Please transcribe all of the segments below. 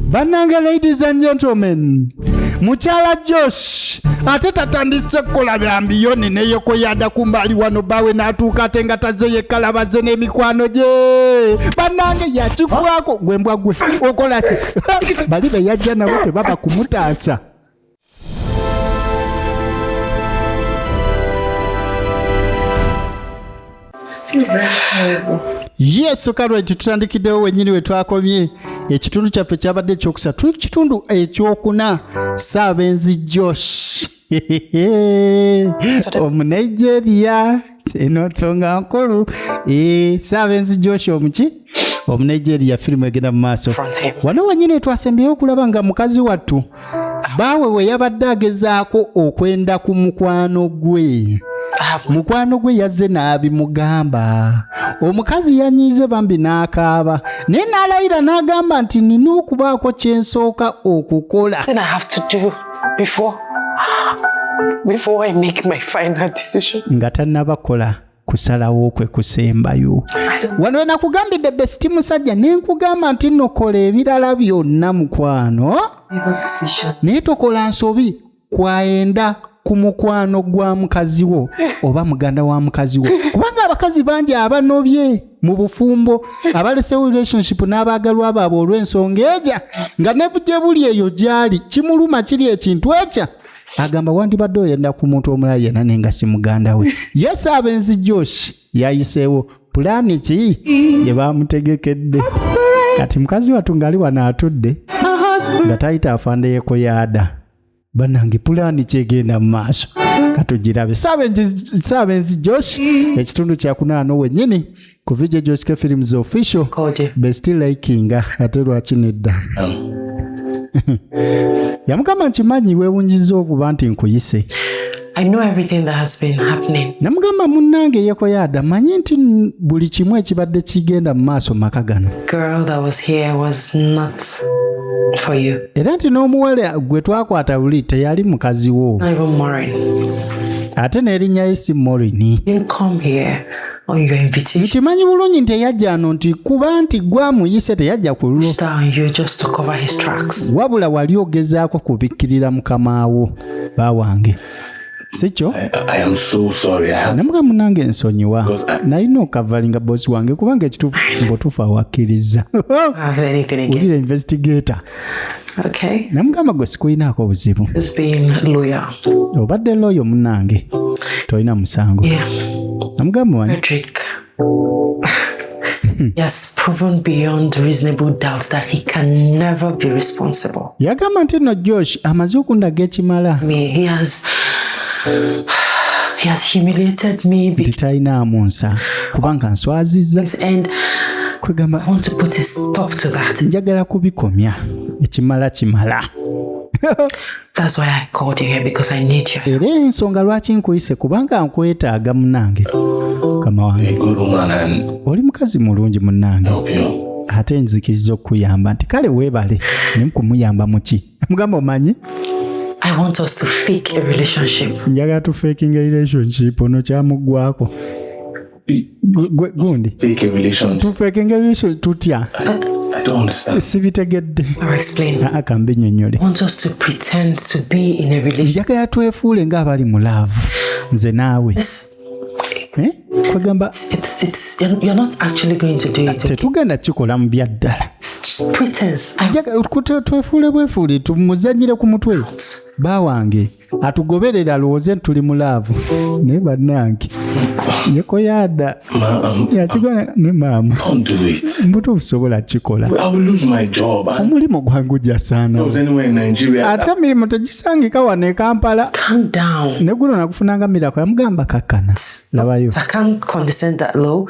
Bannange, ladies and gentlemen, mukyala Josh ate tatandise kukola byambiyoni neyoko yada kumbali wano bawe natuuka ate nga taze yekkalabaze n'emikwano gye. Bannange yakikwako gwembwa gwe okola ki? Bali be yajja nabo tebaba kumutaasa. Yes, kalwa tutandikiddewo wennyini we twakomye ekitundu kyaffe kyabadde ekyokusatu tuli kitundu ekyokuna Saabenzi Josh Omunigeria eno nsonga nkulu Saabenzi Josh omuki Omunigeria firimu egenda mu maaso wano wennyini twasembyeyo okulaba nga mukazi wattu baawe we yabadde agezaako okwenda ku mukwano gwe. Mukwano gwe yazze n'abimugamba. Omukazi yanyiize bambi n'akaaba naye n'alayira n'agamba nti nina okubaako kye nsooka okukola. Then I have to do before I make my final decision. Nga tannabakola kusalawo kwe kusembayo. Wano nakugambidde besiti musajja ne nkugamba nti nokola ebirala byonna mukwano. Naye tokola nsobi kwayenda ku mukwano gwa mukazi wo oba muganda wa mukazi wo. Kubanga abakazi bangi abanobye mu bufumbo abalesewo relationship n'abaagalwa baabo olw'ensonga eja nga ne bujje buli eyo gyali kimuluma kiri ekintu ekya agamba wandibadde oyenda ku muntu omulala yenna nenga si muganda we. Yes, Saabenzi Josh yayiseewo pulaani ki gye baamutegekedde. Kati mukazi wattu ngali wano atudde nga tayita afandeyeko yaada. Bannange pulaani kyegenda mu maaso katugirabe. Saabenzi Josh ekitundu kyakunaano wennyini ku Vijay Josh K Films official best liking ate lwaki nedda yamugamba nkimanyi weewunjiza okuba nti nkuyise. I know everything that has been happening. Namugamba munnange yekoyaada manyi nti buli kimu ekibadde kigenda mu maaso maka gano. Girl that was here was not for you. Era nti n'omuwala gwe twakwata buli teyali mukazi wo. Not even Maureen. Ate n'erinnya ye si Maureen. Didn't come here on your invitation. Nkimanyi bulungi nti eyajja ano nti kuba nti gwamuyise teyajja kulwo. You just to cover his tracks. Wabula wali ogezaako kubikkirira mukama bawange. Sicho? I am so sorry. Namuga munange nsonyiwa. Nalina okavalinga boss wange kubanga ekitufu mbotufu awakkiriza. Ulira investigator. Okay. Namugamba gwe sikuyinaako obuzibu. Just being loyal. Obadde loyo munange. Toyina musango. Yeah. Namugamba wani. Frederick. He has proven beyond reasonable doubt that he can never be responsible. Yagamba nti no Josh amaze okundaga ekimala. He has humiliated me. Nditayinaamu nsa kubanga nswazizza. And kwegamba I want to put a stop to that. Njagala kubikomya ekimala kimala. That's why I called you here, because I need you. Era ensonga lwaki nkuyise kubanga nkwetaaga munange. Kama wange. Oli mukazi mulungi munange. Ate nzikiriza okuyamba nti kale weebale ne kumuyamba muki. Mugamba omanyi? I want us to fake a relationship. Njaga tu faking a relationship ono kyamuggwako. Gundi. Fake a relationship. Tu faking a relationship tutya. I don't understand. Sibitegedde. I'll explain. Akambe nnyonnyole. I want us to pretend to be in a relationship. Njagala twefuule ng'abali mu love. Nze naawe. Kwegamba you're not actually going to do it. Tetugenda kikola mu bya ddala. Pretense. Twefuule bwefuule tumuzannyire ku mutwe. Bawange atugoberera alowooze tuli mu laavu naye bannange yekoyaada yakigwana ne maama mbuto busobola kikola. Omulimu gwangu jasaana ate emirimu tegisangika wano e Kampala. Calm down. Ne guno nakufunanga mirako yamugamba kakkana labayo. I can't condescend that low.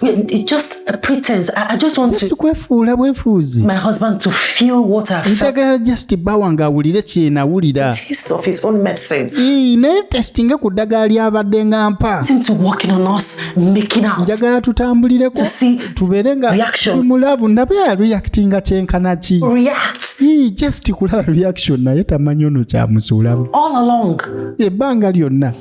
It's just a pretense. I just want to kwefuula bwefuuzi. My husband to feel what I felt. Ntagala just bawange awulire kyenawulira. Taste of his own medicine. Naye testinge ku ddagala lyabadde nga mpa. To into working on us making out. Njagala tutambulireko To see tubeere nga reaction. mulavu nabe reactinga kyenkana ki. React Just kulaba reaction naye tamanyi ono kyamusuulamu. all along. Ebbanga lyonna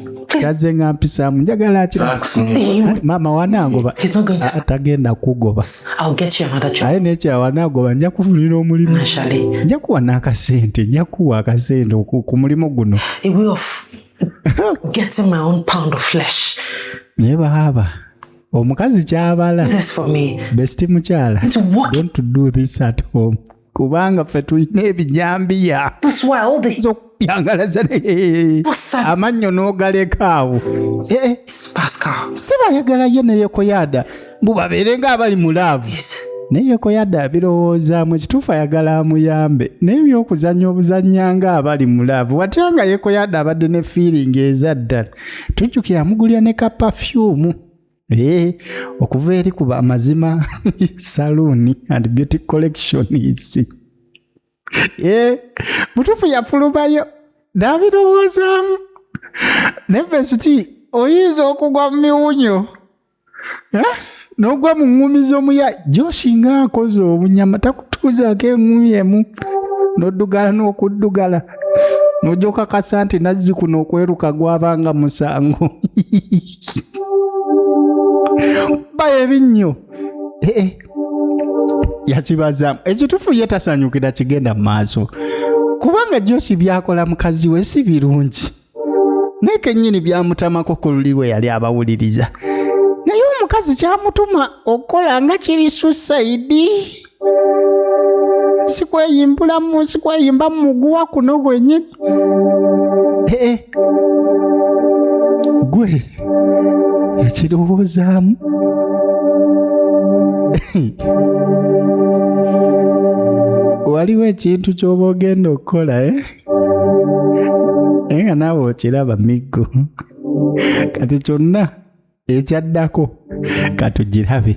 yaze nga mpisaamu njagala akira. Tax me. Maama wanangoba He's not going to. atagenda kugoba. I'll get you another job. Aye nekyawanangoba nja kufunira omulimu. Financially, Nja kuwa n'akasente nja kuwa akasente ku mulimu guno. a way of getting my own pound of flesh. Naye baaba omukazi kyabala This for me. besti mukyala To work don't do this at home kubanga ffe tulina ebijambiya this world. zokuyangalaza amannyo n'ogaleka awo. Pascal. Si bayagala ye ne Yekoyaada mbu babeere ng'abali mu laavu. Yes. Naye Yekoyaada abirowoozaamu ekituufu ayagala amuyambe naye ebyokuzannya obuzannya ng'abali mu laavu watya nga Yekoyaada abadde ne feeling eza ddala tujjukira amugulya ne ka perfume okuva eri kuba amazima saloon and beauty collection isi mutuufu yafulumayo n'abirowoozaamu ne besiti oyinza okugwa mu miwunyo n'ogwa mu ŋŋumi z'omuya gy'osinga akoze obunyama takutuuzaako eŋŋumi emu n'oddugala n'okuddugala n'ogyokakasa nti nazzi kuno okweruka gwabanga musango ba ebinnyo yakibazaamu ekituufu ye tasanyukira kigenda mu maaso kubanga Josi byakola mukazi we si birungi naye kennyini byamutamako ku luli bwe yali abawuliriza naye omukazi kyamutuma okukola nga kiri suicide sikweyimba mu muguwa kuno gwennyini gwe yakirowoozaamu waliwo ekintu ky'oba ogenda okukola nga naawe okiraba miggo kati kyonna ekyaddako katugirabe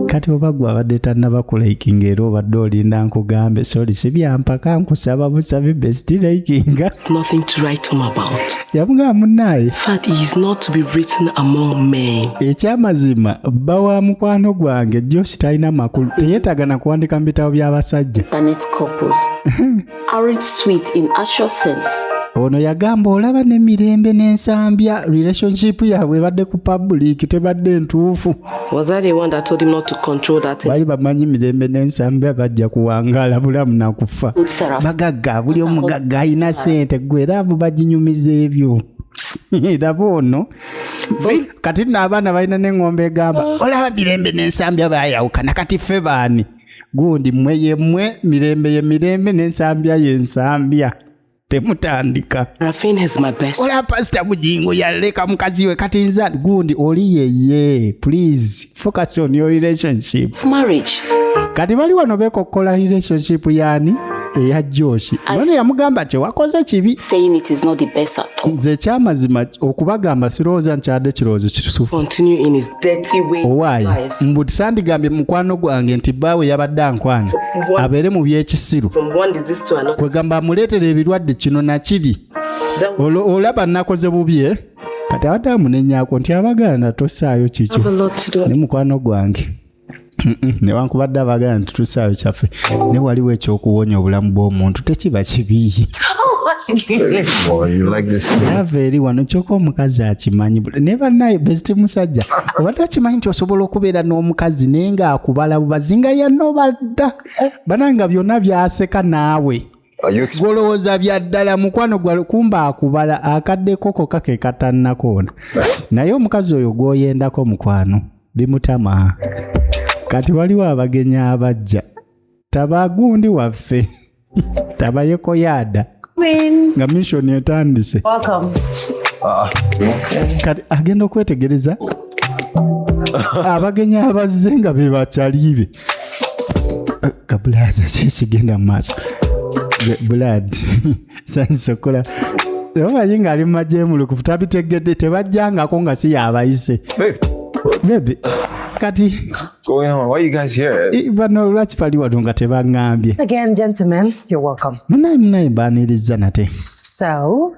kati oba gwe abadde tannaba kulaikinga era obadde olinda nkugambe sori si byampaka nkusaba busabe best likinga. It's nothing to write home about. Yamugamba munnaye In fact, he is not to be written among men. ekyamazima bba wa mukwano gwange Josi talina makulu teyeetaaga na kuwandika mu bitabo by'abasajja. Internet couples aren't sweet in actual sense. Ono yagamba olaba n'emirembe n'ensambya relationship yaabwe ebadde ku public tebadde ntuufu. Was that the one that told him not to control that thing? Bali bamanyi mirembe n'ensambya bajja kuwangaala bulamu na kufa. Good Sarah. Bagagga buli omugagga alina ssente gwe era abo baginyumiza ebyo. Laba ono kati nno abaana balina n'eŋŋombe egamba olaba mirembe n'ensambya baayawukana kati ffe baani gundi mmwe ye mmwe mirembe ye mirembe n'ensambya ye nsambya. Temutandika. Rafin is my best. Ola Pastor Bujingo yaleka mukazi we kati nza gundi oli yeye. Please focus on your relationship. Marriage. Kati bali wano bekokola relationship yani eya Joshi. None yamugamba kye wakoze kibi. Saying it is not the best at all. Nze kyamazima okubagamba sirowooza nkyadde kirowoozo kitusufu. Continue in his dirty way. Owaayi mbuti sandigambye mukwano gwange nti bbaawe yabadde ankwana abeere mu by'ekisiru From one disease to another. kwegamba amuleetera ebirwadde kino nakiri olaba nakoze bubi kati abadde amunenyaako nti abaganda tosaayo kikyo Have a lot to do. ne mukwano gwange newankubadde abaganda nti tusaayo kyaffe ne waliwo ekyokuwonya obulamu bw'omuntu tekiba kibi. Boy, you like this thing. ava eri wano kyokka omukazi akimanyi ne bannaye besiti musajja obadde okimanyi nti osobola okubeera n'omukazi naye ng'akubala bubazinga yanobadda bananga byonna byaseka naawe golowooza bya ddala mukwano gwa kumba akubala akaddeko kokka ke katannakoona naye omukazi oyo gw'oyendako mukwano bimutama. Kati waliwo abagenyi abajja tabagundi waffe taba Yekoyaada nga mission etandise. Welcome. Kati agenda okwetegereza abagenyi abazze nga be bakyaliibe kabulaza kikigenda mu maaso blood sansokola omanyi ng'ali mu majemulukufu tabitegedde tebajjangako nga si yabayise bebe kati Going on? Why are you guys here? bano lwaki bali wano nga tebaŋŋambye Again, gentlemen, you're welcome. munayi baaniriza nate So,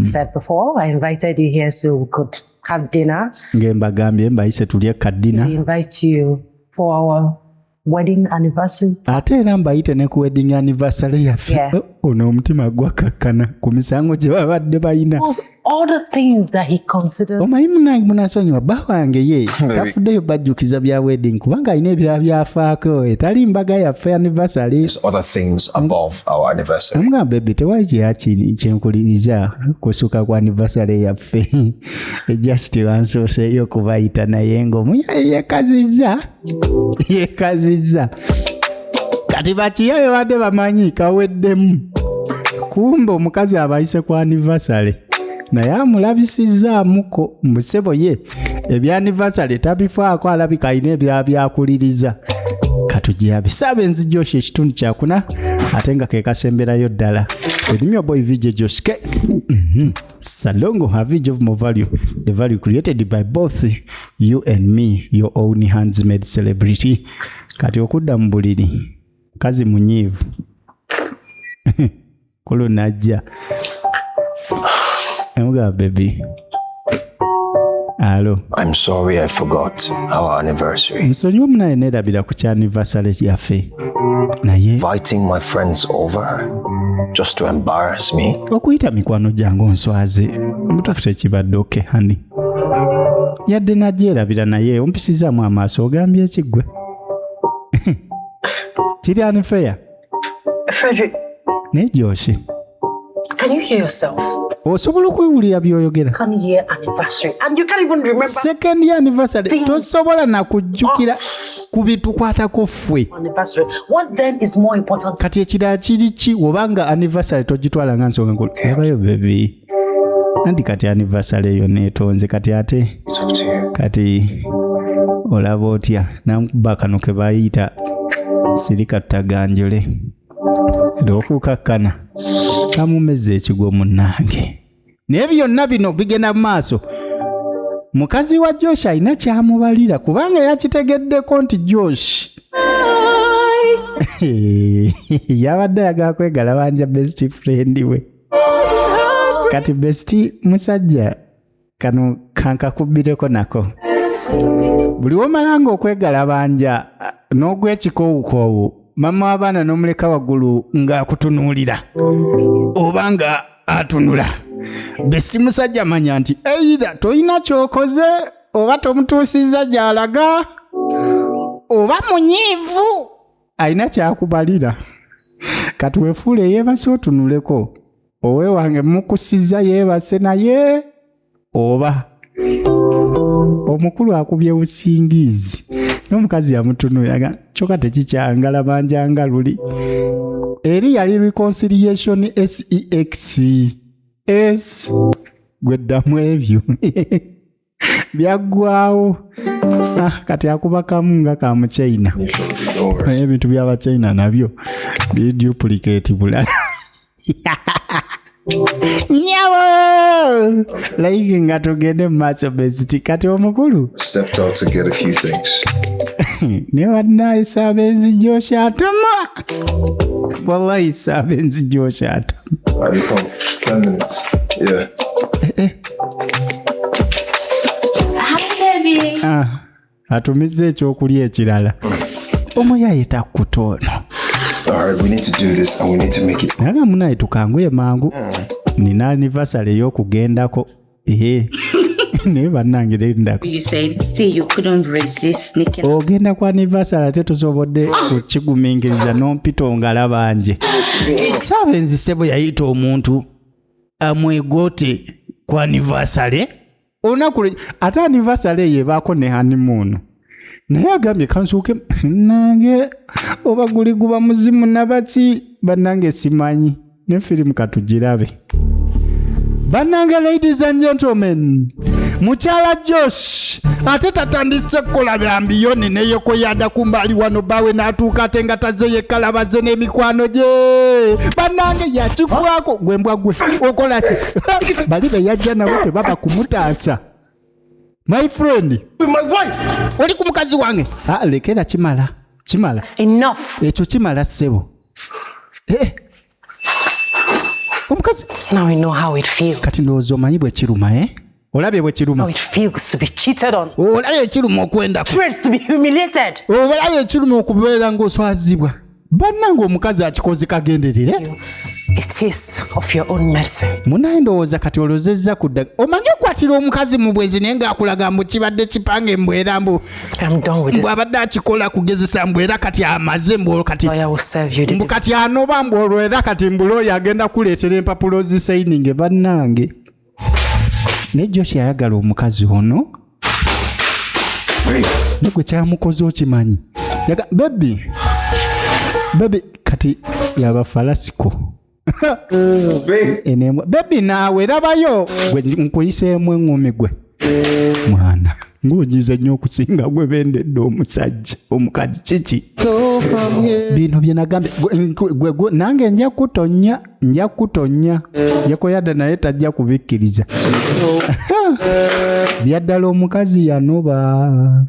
said before, I invited you here so we could have dinner. Ngembagambye mbayise tulye kadina. We invite you for our wedding anniversary. Ate era mbayite ne ku wedding anniversary yaffe. Yeah. Ono omutima gwakakkana ku misango gye babadde bayina. All the things that he considers. Omanyi munange munasonyiwa bba wange ye tafuddeyo bajjukiza bya wedding kubanga alina ebirala byafaako etali mbaga yaffe anniversary. There's other things above our anniversary. Amugamba baby tewali kyenkuliriza kusuka ku anniversary yaffe. Just wansooseeyo kubayita naye ng'omu yekazizza. Kati bakiyayo badde bamanyi kaweddemu. Kumbe omukazi abayise ku anniversary. Naye amulabisizaamuko mbusebo ye ebyanniversary tabifaako alabika alina ebirala byakuliriza. Katugirabe Saabenzi Josh ekitundu kyakuna ate nga ke kasemberayo ddala. Edimyo boy VJ Josh K. Salongo have VJ of more value. The value created by both you and me, your own hands-made celebrity. Kati okudda mu buliri kazi munyiivu. Kulo najja. Emuga baby. Hello. I'm sorry I forgot our anniversary. Nsonyiwa munaye nerabira ku kya anniversary yaffe. Naye Inviting my friends over just to embarrass me. okuyita mikwano gyange onswaze mutuufu tekibadde oke hani. Yadde nagyerabira naye ompisizaamu amaaso ogambye ekiggwe. Kiri unfair. Frederick, Naye Josh, can you hear yourself? osobola okwewulira by'oyogera? Second year anniversary. And you can't even remember Second year anniversary. Tosobola na kujjukira ku bitukwatako ffe. anniversary. What then is more important? Kati ekirala kiri ki obanga anniversary togitwala nga nsonga nkulu? Yabayo baby. Anti kati anniversary eyo neetonze kati ate. It's up to you. Kati olaba otya namukuba kano ke bayita sirika tutaganjule. Era okukakkana kamumeze ekigwo munnange. Naye byonna bino bigenda mu maaso. Mukazi wa Josh alina kyamubalira kubanga yakitegeddeko nti Josh yabadde ayagala kwegalabanja best friend we. Kati best musajja kano kankakubireko nako. Buli womalanga okwegalabanja n'ogwekikoowukoowu mama w'abaana n'omuleka waggulu ng'akutunuulira obanga atunula. Besti musajja manya nti either toyina kyokoze oba tomutuusiza gy'alaga oba munyiivu alina kyakubalira. Kati weefuule yeebase otunuleko owe wange mukusiza yeebase naye oba omukulu akubye busingizi n'omukazi yamutunulira kyokka tekikyangala manjanga luli. Eri yali reconciliation sex S gweddamu ebyo byaggwawo. Kati akuba kamu nga ka mu China. Ebintu by'aba China nabyo biduplicate bulala. Nyawo like nga tugende mu maaso besti kati omukulu Stepped out to get a few things. ne wadnaye Saabenzi Josh atama. Wallahi Saabenzi Josh atama. I become 10 minutes. Yeah. Hi, baby. Atumize ekyokulya ekirala. Omuyaye takutono. Alright, we need to do this and we need to make it. Naga munaye tukanguye mangu. Nina anniversary y'okugendako. Naye bannange lindako. You said still you couldn't resist sneaking. Ogenda ku anniversary ate tosobodde okukigumingiriza n'ompito ngalaba nje. Saabenzi ssebo yayita omuntu amwegote ku anniversary. Olunaku ate anniversary ye baako ne honeymoon. Naye agambye kansuuke nange oba guli guba muzimu nabaki bannange simanyi ne firimu katugirabe. Bannange ladies and gentlemen, mukyala Josh ate tatandise kukola byambiyoni neyoko yada kumbali wano bawe n'atuuka ate nga taze yekalabaze n'emikwano gye. Bannange yakigwako gwembwa gwe okola ki? Bali be yajja nabo tebaba kumutaasa. My friend, With my wife! oli ku mukazi wange. Lekera kimala. Enough. Ekyo kimala ssebo. Omukazi. Now we know how it feels. Kati ndowooza omanyi bwe kiruma olabye bwe kiruma How it feels to be cheated on. olabye ekiruma okwenda Dread to be humiliated. olabye ekiruma okubeera ng'oswazibwa bannange omukazi akikoze kagenderere A taste of your own medicine. munaye ndowooza kati olozezza ku ddaga omanyi okwatira omukazi mu bwezi naye ng'akulaga mbu kibadde kipange mbwera mbu I'm done with this. bw'abadde akikola kugezesa mbu era kati amaze mbu kati Lawyer will serve you the mbu kati anoba mbu olwo era kati mbulooyo agenda kuleetera empapulo zisaininge bannange ne Joshi ayagala omukazi ono ne gwe kyamukoze okimanyi bebi kati yaba falasiko bebi naawe rabayo gwe nkuyiseemu eŋŋumi gwe mwana ng'ogize nnyo okusinga gwe bendedde omusajja omukazi kiki bino bye nagambye nange nja kutonya Yekoyada naye tajja kubikkiriza byaddala omukazi yanoba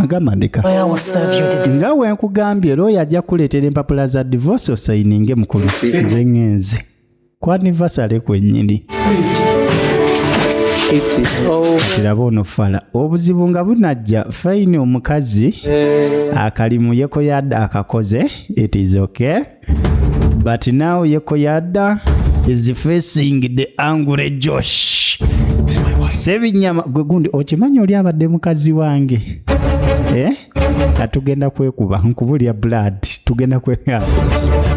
agamba ndeka lawyer will serve you the nga wenkugambye looyo ajja kuleetera empapula za divorce osayininge mukulu nze ŋŋenze ku anniversary kwennyini kiraba ono fala obuzibu nga bunajja fayini omukazi akalimu Yekoyada akakoze it is okay but now Yekoyada is facing the angry Josh sebinyama gwe gundi okimanyi oli abadde mukazi wange katugenda kwekuba nkubulya blood tugenda kweka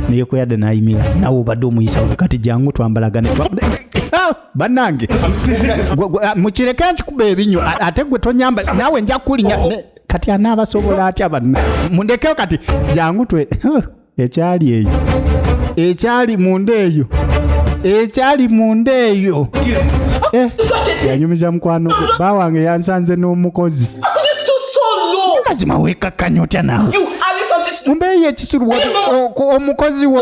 ne Yekoyada nayimira nawe obadde omuyisa kati jangu twambalagane bannange mukireke nkikuba ebinyo ate gwe tonyamba naawe nja kulinya kati anaabasobola atya banna mundekeo kati jangu twe ekyali munda eyo yanyumiza mukwano gwe bawange yansanze n'omukozi mazima wekakkanya otya naawe mumbeeyo ekisiru omukozi wo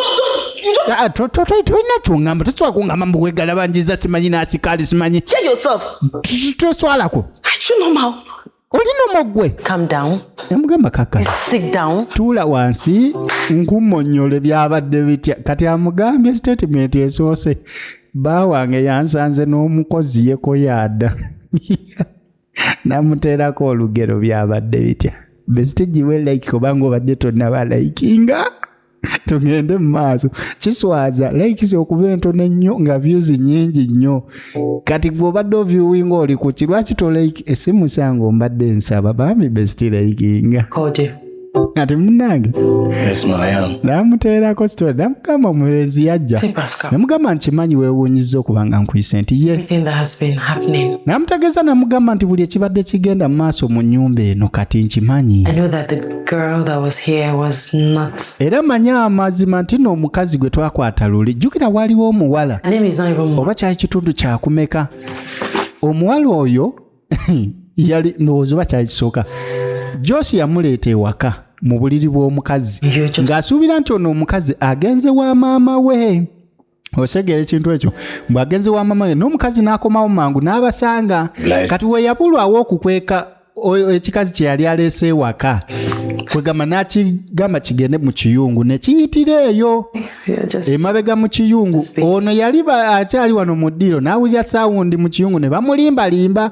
tolina kyongamba tosobola kungamba mbu wegalabanjiza simanyi n'asikaali simanyi toswalako olina omogwe calm down. yamugamba kakasi Sit down. tuula wansi nkumonyole byabadde bitya kati amugambye statement esoose bawange yansanze n'omukozi Yekoyada namuteerako olugero byabadde bitya besitigiwe like kubanga obadde tonnaba likinga tugende mu maaso kiswaza likes okuba entono ennyo nga views nyingi nnyo kati bw'obadde oviewinga oli ku kirwaki to like esimu sange ombadde nsaba bambi besti likinga ati munnange namuteerako story namugamba mulezi yajja namugamba nkimanyi weewuunyiza okubanga nkuyise nti ye namutegeeza namugamba nti buli ekibadde kigenda mu maaso mu nnyumba eno kati nkimanyi era manyi amazima nti n'omukazi gwe twakwata luli jjukira waliwo omuwala oba kyali kitundu kyakumeka omuwala oyo yali ndowooza oba kyali kisooka Josi yamuleeta ewaka mu buliri bw'omukazi ng'asuubira nti ono omukazi agenze wa maama we osegeera ekintu ekyo bw'agenze wa maama we n'omukazi n'akomawo mangu n'abasanga kati we yabulwawo okukweka ekikazi kye yali aleese ewaka kwegamba n'akigamba kigende mu kiyungu ne kiyitira eyo emabega mu kiyungu ono yali akyali wano mu ddiro n'awulira saawundi mu kiyungu ne bamulimbalimba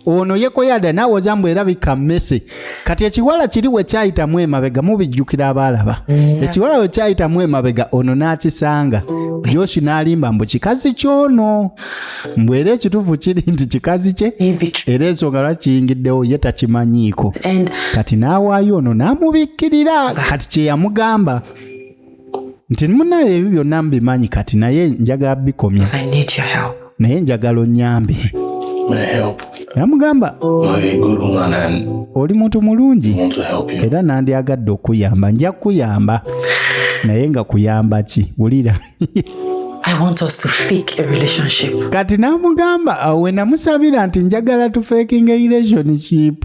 ono Yekoyada n'awoza mbu erabika mmese kati ekiwala kiri we kyayitamu emabega mubijjukira abaalaba ekiwala we kyayitamu emabega ono n'akisanga Joshi n'alimba mbu kikazi kyono mbu era ekituufu kiri nti kikazi kye era ensonga lwakiyingiddewo ye takimanyiiko kati n'awaayo ono n'amubikkirira kati kye yamugamba nti munaye ebyo byonna mbimanyi kati naye njagala bikomya naye njagala onnyambe namugamba oli muntu mulungi era nandyagadde okuyamba nja kukuyamba naye nga kuyamba ki wulira I want us to fake a relationship. Kati namugamba awe namusabira nti njagala tu faking a relationship.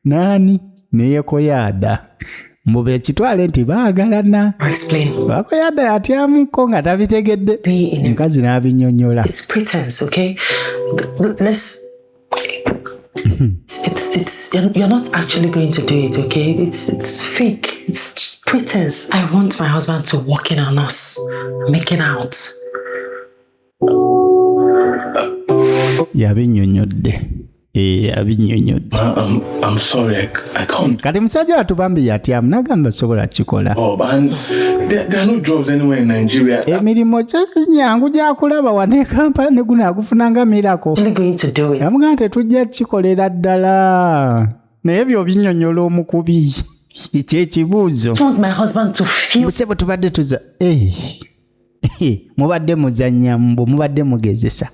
Nani? Ne Yekoyada. Mube kitwale nti baagalana. Explain. Yekoyada yatyamuko nga tabitegedde. Nkazi n'abinyonnyola. It's pretense, okay? Let's... you're not actually going to do it, okay? It's fake. It's just pretense. I want my husband to walk in on us, making out. Yabinnyonnyodde. Abinnyonnyodde. I'm sorry, I can't. Kati musajja watubambi yatyamu nagamba sobola kikola. Oh, man, there are no jobs anywhere in Nigeria. Emirimu nyangu gyakulaba wane Kampala ne guno agufunanga mirako. Going to do it. Yamugamba tetujja kikolera ddala. Naye byo binnyonnyola omukubi. Kyekibuuzo. I want my husband to feel. Busebo tubadde tuza. Mubadde muzannya mbu mubadde mugezesa.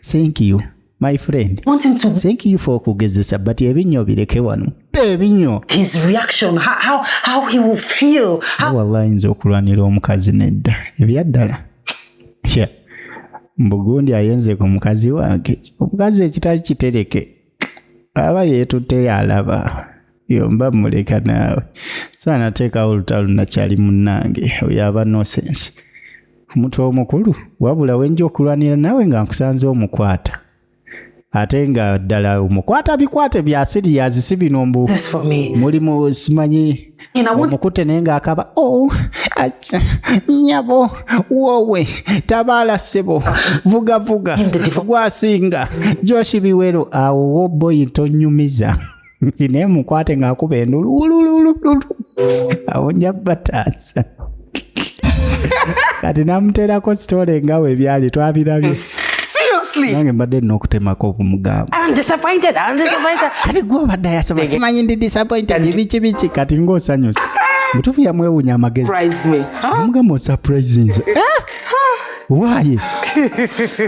Thank you. My friend, I want him to. Thank you for kugezesa, but ebinyo bireke wano. Ebinyo. His reaction, how he will feel. Wallahi nzo okulwanira omukazi nedda. Ebyaddala. Mbugundi ayenze ku mukazi wange. Omukazi ekitali kitereke. Aba yeetutte yalaba. Yomba muleka naawe. Sana teeka olutalo nakyali munnange. Oyaba no sense. Omuntu omukulu wabula wenja okulwanira naawe nga nkusanze omukwata. Ate nga ddala omukwata bikwate bya serious si binombo. This for me. Mulimu simanyi omukute naye ng'akaba nyabo wowe tabaala ssebo vuga gwasinga Joshi Biwero awo woboyi tonyumiza naye mukwate ng'akuba endulu awo nja bataasa kati namuteerako sitole ngawe ebyali twabirabye. Seriously? Nange mbadde n'okutemako okumugamba. I'm disappointed. Kati gwe obadde yasaba simanyi ndi disappointed biki kati ng'osanyusa. Mutuufu yamwewuunya amagezi. Surprise me. Omugamba osurprise nze. Why?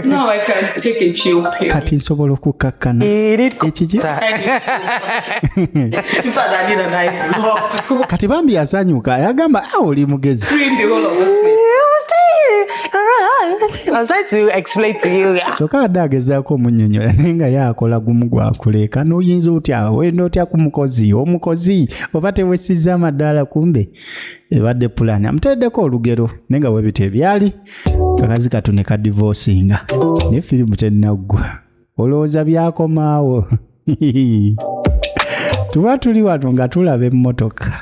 No, I can take a chill pill. Kati nsobola okukakkana. Ekiki? In fact, I need a nice block to Kati bambi yasanyuka yagamba oli mugezi. clean the whole of the space. I was trying to explain to you. Kyokka adde agezaako omunnyonnyola naye nga yaakola gumu gwakuleka n'oyinza otya wenda otya ku omukozi oba tewesizza amaddaala kumbe ebadde pulaani amuteeddeko olugero naye nga webito ebyali kakazi katu ne kadivosinga naye firimu tennaggwa olowooza byakomaawo tuba tuli wano nga tulaba emmotoka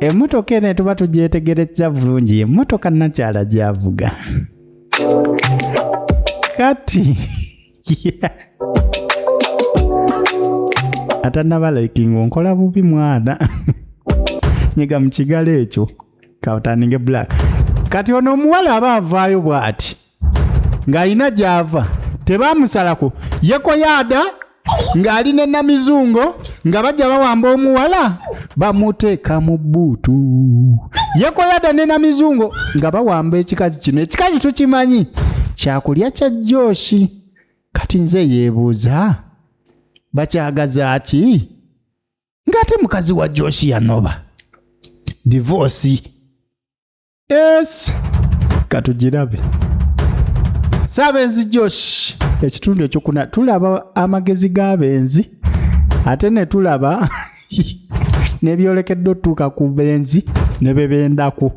emmotoka ene tuba tugyetegereza bulungi emmotoka nakyala gyavuga kati atanaba likinga onkola bubi mwana nyega mu kigalo ekyo kawutaninge black kati ono omuwala aba avaayo bw'ati ng'alina gy'ava tebaamusalako yekoyaada ng'alina namizungo nga bajja bawamba omuwala bamuteeka mu bbuutu yekoyaada ne namizungo nga bawamba ekikazi kino ekikazi tukimanyi kyakulya kya Joshi kati nze yeebuuza bakyagaza ki ng'ate mukazi wa Joshi yanoba divorce yes katugirabe Saabenzi Joshi ekitundu ekyokuna tulaba amagezi g'abenzi ate ne tulaba n'ebyolekedde otuuka ku benzi ne bebendako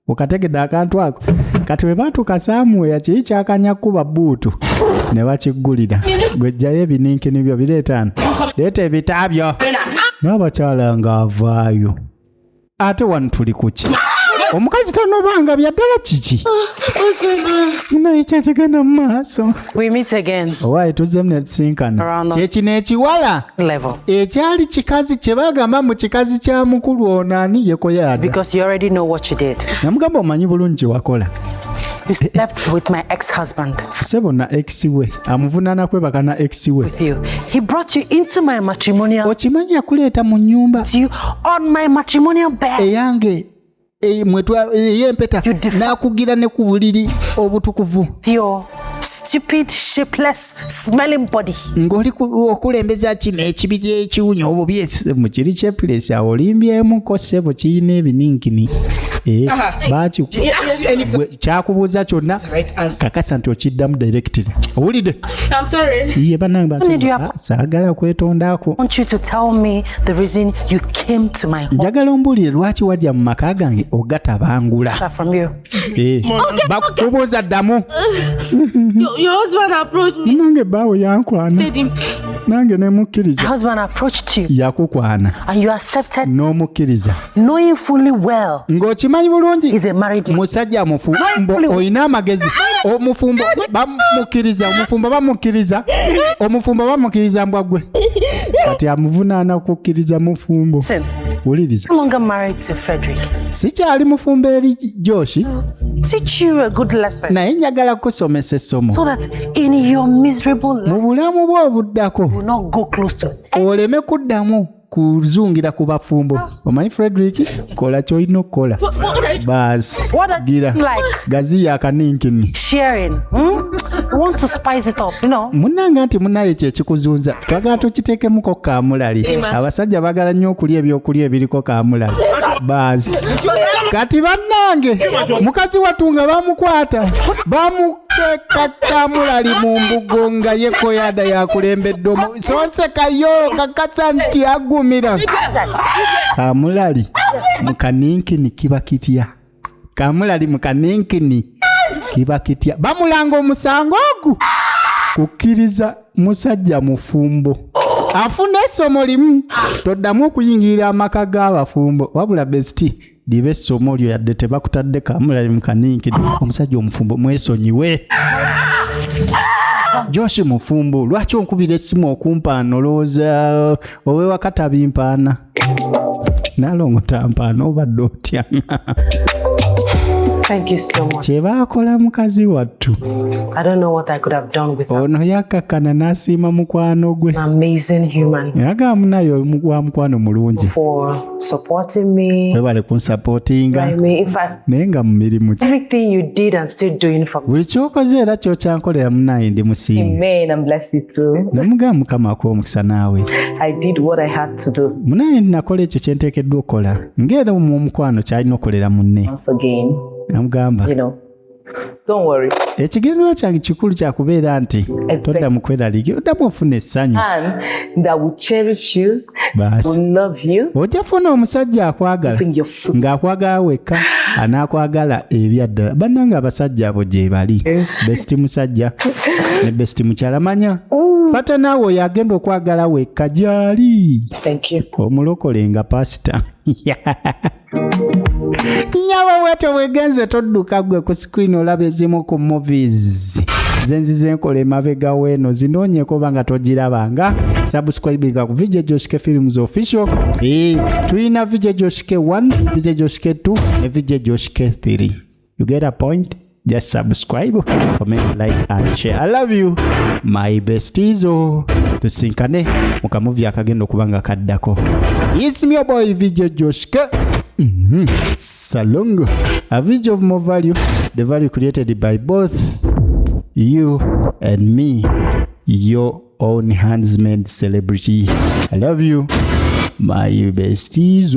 okategedde akantu ako kati bwe baatuuka Samuel kiri kyakanya kuba bbuutu ne bakiggulira gwejjayo ebininkini byo bireetaano leeta ebitaabyo n'abakyala ng'avaayo ate wano tuli kuki omukazi tanobanga byaddala kiki naye kyekigenda mu maaso We meet again. owaayi tuzzemu ne tusinkana kyekino ekiwala Level. ekyali kikazi kye bagamba mu kikazi kya mukulu ono ani yekoyaada Because you already know what you did. namugamba omanyi bulungi kye wakola You slept with my ex-husband. sebo na ex we amuvunaana kwebaka na ex we With you. He brought you into my matrimonial. okimanyi yakuleeta mu nnyumba You on my matrimonial bed. eyange ey'empeta You defi- n'akugira ne ku buliri obutukuvu With your stupid, shapeless, smelling body. ng'oli okulembeza kino ekibiri ekiwunya obubi mu kiri kyepulesi awo olimbyemukko ssebo kirina ebininkini kyakubuuza kyonna kakasa nti okiddamu directly owulidde I'm sorry. ye bannange Need you up- saagala kwetondako I want you to tell me the reason you came to my home. njagala ombuulire lwaki wajja mu maka gange ogatabangula From you. bakubuuza ddamu Your husband approached me. nange baawe yankwana Said him. nange My nemukkiriza husband approached you yakukwana and you accepted, n'omukkiriza knowing fully well ng'okimanyi bulungi he's a married man. musajja mufu mbo olina amagezi omufumbo bamukiriza mbwagwe kati amuvunaana kukkiriza mufumbo. Listen, Wuliriza, no longer married to Frederick. sikyali mufumbo eri Joshi, Teach you a good lesson naye njagala kusomesa essomo so that in your miserable life mu bulamu bwo obuddako you will not go close to oleme kuddamu kuzungira ku bafumbo. Omanyi Frederick, kola kyolina okukola baasi what are gira like gaziya akaninkini sharing. You want to spice it up, you know. munnanga nti munnaye kyekikuzunza twagala tukiteekemuko kaamulali. Abasajja bagala nnyo okulya ebyokulya ebiriko kaamulali baasi. Kati bannange mukazi wattu nga bamukwata bamuteeka kaamulali mu mbugo nga ye koyada yakulembedde sonsekayo kakasa nti agumira. Kaamulali mukaninkini kiba kitya? Kaamulali mukaninkini kiba kitya? Bamulanga omusango ogu kukkiriza musajja mufumbo afuna essomo limu. Toddamu okuyingirira amaka g'abafumbo wabula besiti liba essomo lyo yadde tebakutadde Kaamulali mukaninkini. Omusajja omufumbo mwesonyiwe. Joshi mufumbo, lwaki onkubira essimu okumpaana olowooza owe wakatabi mpaana? Nalongota mpaana obadde otya? Thank you so much. Kyebaakola mukazi wattu I don't know what I could have done with her. ono yakkakkana n'asiima mukwano gwe. An amazing human Yagamba nayo wa mukwano mulungi. for supporting me. Webale kunsapootinga I mean, in fact, naye nga mu mirimu ki. everything you did and still doing for me. Buli kyokoze era kyokyankolera munaye ndi musiimu. Amen. And bless you too. Namugamba Mukama akuwa omukisa naawe. I did what I had to do. Munaye nakola ekyo kye nteekeddwa okukola. Ng'era mu mukwano kyalina okukolera munne. Once again, Namugamba don't worry. ekigendererwa kyange kikulu kyakubeera nti toddamu kweraliikira, oddamu ofuna essanyu. And that will cherish you, Baasi will love you, ojja funa omusajja akwagala bring your food. ng'akwagala wekka anaakwagala ebyaddala. Bannange abasajja abo gye bali. Besiti musajja ne besiti mukyala manya pata naawe oyo agenda okwagala wekka gy'ali. Thank you. Omulokole nga pasita. Nyawa wete wegenze todduka gwe ku screen olaba ezimu ku movies zenzize enkola emabega weeno zinoonyeko banga togirabanga. Subscribinga ku VJ Joshke Films Official. Tuyina VJ Joshke 1, VJ Joshke 2 ne VJ Joshke 3. You get a point? Just subscribe, comment, like and share. I love you my besties. Tusinkane mukamuvi akagenda okubanga kaddako. It's me your boy VJ Joshke. Salongo, a video of more value, the value created by both you and me, your own hands-made celebrity. I love you, my besties.